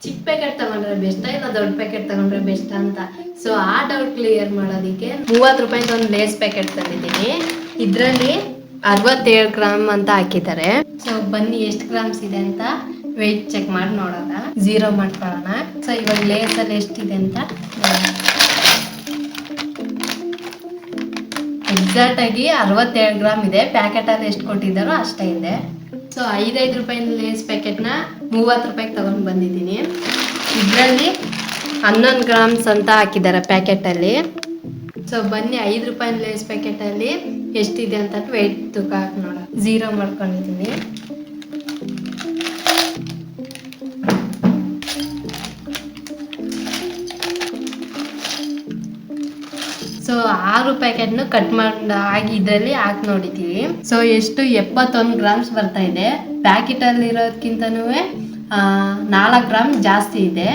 ಚಿಕ್ಕ ಪ್ಯಾಕೆಟ್ ತಗೊಂಡ್ರೆ ಬೆಸ್ಟ್ ಇಲ್ಲ ದೊಡ್ಡ ಪ್ಯಾಕೆಟ್ ತಗೊಂಡ್ರೆ ಬೆಸ್ಟ್ ಅಂತ. ಸೊ ಆ ಡೌಟ್ ಕ್ಲಿಯರ್ ಮಾಡೋದಕ್ಕೆ 30 ರೂಪಾಯಿದು ಒಂದು ಲೇಸ್ ಪ್ಯಾಕೆಟ್ ತಂದಿದ್ದೀನಿ. ಇದರಲ್ಲಿ 67 ಗ್ರಾಮ್ ಅಂತ ಹಾಕಿದ್ದಾರೆ. ಸೊ ಬನ್ನಿ ಎಷ್ಟು ಗ್ರಾಮ್ಸ್ ಇದೆ ಅಂತ ವೆಯ್ಟ್ ಚೆಕ್ ಮಾಡಿ ನೋಡೋಣ, ಝೀರೋ ಮಾಡ್ಕೊಳ್ಳೋಣ. ಸೊ ಇವಾಗ ಲೇಸಲ್ಲಿ ಎಷ್ಟಿದೆ ಅಂತ ಎಕ್ಸಾಕ್ಟ್ ಆಗಿ 67 ಗ್ರಾಮ್ ಇದೆ. ಪ್ಯಾಕೆಟಲ್ಲಿ ಎಷ್ಟು ಕೊಟ್ಟಿದ್ದಾರೋ ಅಷ್ಟೇ ಇದೆ. ಸೊ 5 ರೂಪಾಯಿ ಲೇಸ್ ಪ್ಯಾಕೆಟ್ನ 30 ರೂಪಾಯಿಗೆ ತಗೊಂಡು ಬಂದಿದ್ದೀನಿ. ಇದರಲ್ಲಿ 11 ಗ್ರಾಮ್ಸ್ ಅಂತ ಹಾಕಿದ್ದಾರೆ ಪ್ಯಾಕೆಟಲ್ಲಿ. ಸೊ ಬನ್ನಿ 5 ರೂಪಾಯಿ ಲೇಸ್ ಪ್ಯಾಕೆಟಲ್ಲಿ ಎಷ್ಟಿದೆ ಅಂತ ವೆಯ್ಟ್ ತೂಕ ಹಾಕಿ ನೋಡೋಣ. ಝೀರೋ ಮಾಡ್ಕೊಂಡಿದ್ದೀನಿ. ಸೊ 6 ಪ್ಯಾಕೆಟ್ನು ಕಟ್ ಮಾಡಿ ಆಗಿ ಇದರಲ್ಲಿ ಹಾಕಿ ನೋಡಿದ್ದೀವಿ. ಸೊ ಎಷ್ಟು 71 ಗ್ರಾಮ್ಸ್ ಬರ್ತಾ ಇದೆ. ಪ್ಯಾಕೆಟಲ್ಲಿ ಇರೋದಕ್ಕಿಂತನೂ 4 ಗ್ರಾಮ್ ಜಾಸ್ತಿ ಇದೆ.